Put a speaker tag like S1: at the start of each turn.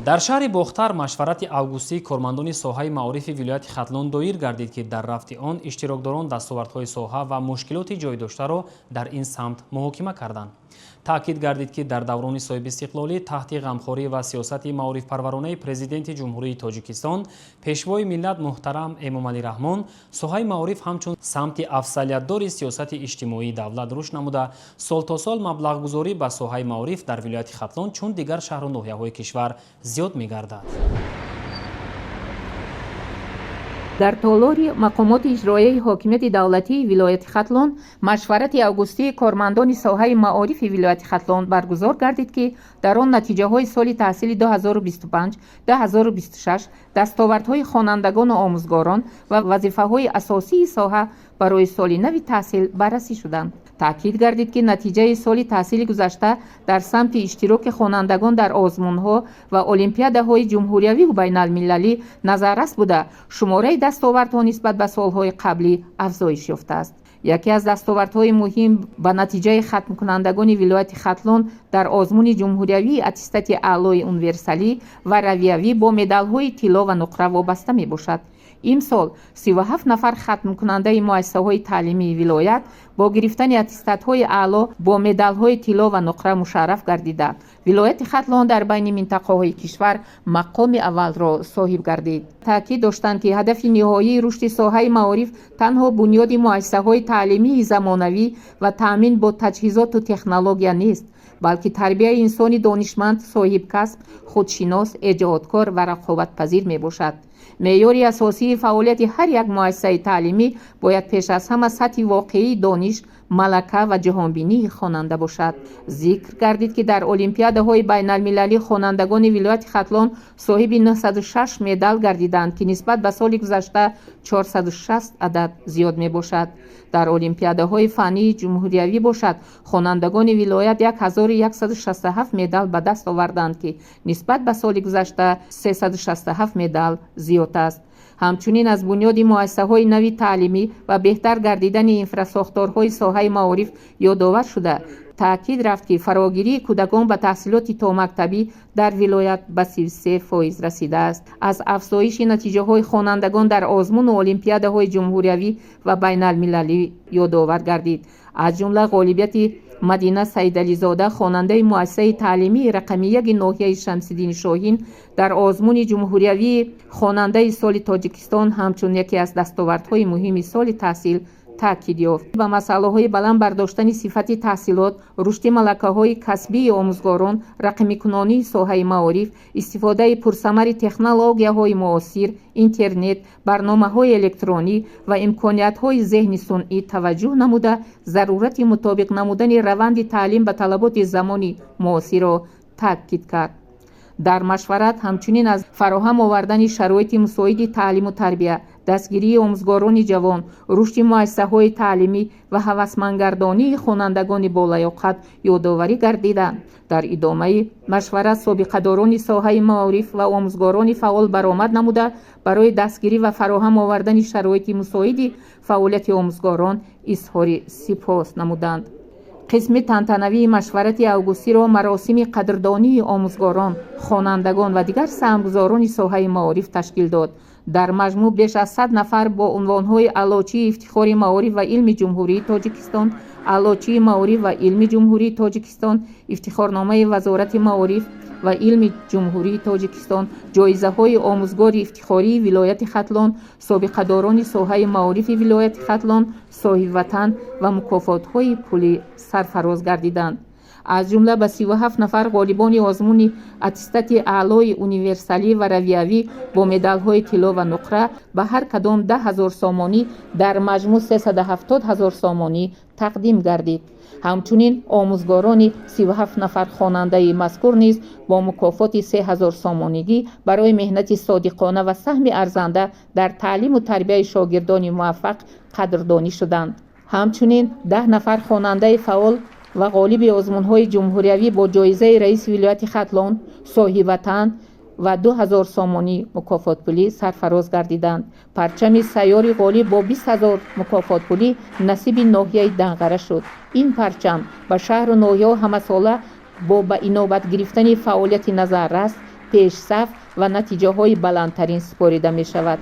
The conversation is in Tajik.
S1: дар шаҳри бохтар машварати августии кормандони соҳаи маорифи вилояти хатлон доир гардид, ки дар рафти он иштирокдорон дастовардҳои соҳа ва мушкилоти ҷойдоштаро дар ин самт муҳокима карданд. таъкид гардид, ки дар даврони соҳиби истиқлолӣ таҳти ғамхорӣ ва сиёсати маорифпарваронаи президенти ҷумҳурии Тоҷикистон пешвои миллат муҳтарам Эмомалӣ Раҳмон соҳаи маориф ҳамчун самти афзалиятдори сиёсати иҷтимоии давлат рушд намуда, сол то сол маблағгузорӣ ба соҳаи маориф дар вилояти Хатлон чун дигар шаҳру ноҳияҳои кишвар зиёд мегардад.
S2: дар толори мақомоти иҷроияи ҳокимияти давлатии вилояти Хатлон машварати августии кормандони соҳаи маорифи вилояти Хатлон баргузор гардид, ки дар он натиҷаҳои соли таҳсили 2025-2026 дастовардҳои хонандагону омӯзгорон ва вазифаҳои асосии соҳа барои соли нави таҳсил баррасӣ шуданд. таъкид гардид, ки натиҷаи соли таҳсили гузашта дар самти иштироки хонандагон дар озмунҳо ва олимпиадаҳои ҷумҳуриявию байналмилалӣ назаррас буда, шумораи дастовардҳо нисбат ба солҳои қаблӣ афзоиш ёфтааст. яке аз дастовардҳои муҳим ба натиҷаи хатмкунандагони вилояти Хатлон дар озмуни ҷумҳуриявии аттестати аълои универсалӣ ва равиявӣ бо медалҳои тилло ва нуқра вобаста мебошад. имсол 37 нафар хатмкунандаи муассисаҳои таълимии вилоят бо гирифтани аттестатҳои аъло бо медалҳои тилло ва нуқра мушарраф гардида, вилояти Хатлон дар байни минтақаҳои кишвар мақоми аввалро соҳиб гардид. таъкид доштанд, ки ҳадафи ниҳоии рушди соҳаи маориф танҳо бунёди муассисаҳои таълимии замонавӣ ва таъмин бо таҷҳизоту технология нест, балки тарбияи инсони донишманд, соҳибкасб, худшинос, эҷодкор ва рақобатпазир мебошад. меъёри асосии фаъолияти ҳар як муассисаи таълимӣ бояд пеш аз ҳама сатҳи воқеии дониш, малака ва ҷаҳонбинии хонанда бошад. зикр гардид, ки дар олимпиадаҳои байналмилалӣ хонандагони вилояти Хатлон соҳиби 906 медал гардиданд, ки нисбат ба соли гузашта 460 адад зиёд мебошад. дар олимпиадаҳои фаннии ҷумҳуриявӣ бошад хонандагони вилоят 1167 медал ба даст оварданд, ки нисбат ба соли гузашта 367 медал зиёд аст. ҳамчунин аз бунёди муассисаҳои нави таълимӣ ва беҳтар гардидани инфрасохторҳои соҳаи маориф ёдовар шуда, таъкид рафт, ки фарогирии кӯдакон ба таҳсилоти томактабӣ дар вилоят ба 33% расидааст. аз афзоиши натиҷаҳои хонандагон дар озмуну олимпиадаҳои ҷумҳуриявӣ ва байналмилалӣ ёдовар гардид. аз ҷумла ғолибияти Мадина Саидализода, хонандаи муассисаи таълимии рақами 1 ноҳияи Шамсиддини Шоҳин, дар озмуни ҷумҳуриявии хонандаи соли Тоҷикистон ҳамчун яке аз дастовардҳои муҳими соли таҳсил таъкид ёфт. ба масъалаҳои баланд бардоштани сифати таҳсилот, рушди малакаҳои касбии омӯзгорон, рақамикунонии соҳаи маориф, истифодаи пурсамари технологияҳои муосир, интернет, барномаҳои электронӣ ва имкониятҳои зеҳни сунъӣ таваҷҷӯҳ намуда, зарурати мутобиқ намудани раванди таълим ба талаботи замони муосирро таъкид кард. дар машварат ҳамчунин аз фароҳам овардани шароити мусоиди таълиму тарбия, дастгирии омӯзгорони ҷавон, рушди муассисаҳои таълимӣ ва ҳавасмандгардонии хонандагони болаёқат ёдоварӣ гардиданд. дар идомаи машварат собиқадорони соҳаи маориф ва омӯзгорони фаъол баромад намуда, барои дастгирӣ ва фароҳам овардани шароити мусоиди фаъолияти омӯзгорон изҳори сипос намуданд. қисми тантанавии машварати августиро маросими қадрдонии омӯзгорон, хонандагон ва дигар саҳмгузорони соҳаи маориф ташкил дод. дар маҷмӯъ беш аз 100 нафар бо унвонҳои аълочии ифтихори маориф ва илми ҷумҳурии Тоҷикистон, аълочии маориф ва илми ҷумҳурии Тоҷикистон, ифтихорномаи вазорати маориф ва илми ҷумҳурии Тоҷикистон, ҷоизаҳои омӯзгори ифтихории вилояти Хатлон, собиқадорони соҳаи маорифи вилояти Хатлон, соҳибватан ва мукофотҳои пулӣ сарфароз гардиданд. аз ҷумла ба 37 нафар ғолибони озмуни аттестати аълои универсалӣ ва равиявӣ бо медалҳои тилло ва нуқра ба ҳар кадом 10 000 сомонӣ, дар маҷмӯъ 370 000 сомонӣ тақдим гардид. ҳамчунин омӯзгорони 37 нафар хонандаи мазкур низ бо мукофоти 3000 сомонигӣ барои меҳнати содиқона ва саҳми арзанда дар таълиму тарбияи шогирдони муваффақ қадрдонӣ шуданд. ҳамчунин 10 нафар хонандаи фаъол ва ғолиби озмунҳои ҷумҳуриявӣ бо ҷоизаи раиси вилояти Хатлон, соҳибватан ва 2000 сомонӣ мукофотпулӣ сарфароз гардиданд. парчами сайёри ғолиб бо 20 000 мукофотпулӣ насиби ноҳияи Данғара шуд. ин парчам ба шаҳру ноҳияҳо ҳамасола бо ба инобат гирифтани фаъолияти назаррас, пешсаф ва натиҷаҳои баландтарин супорида мешавад.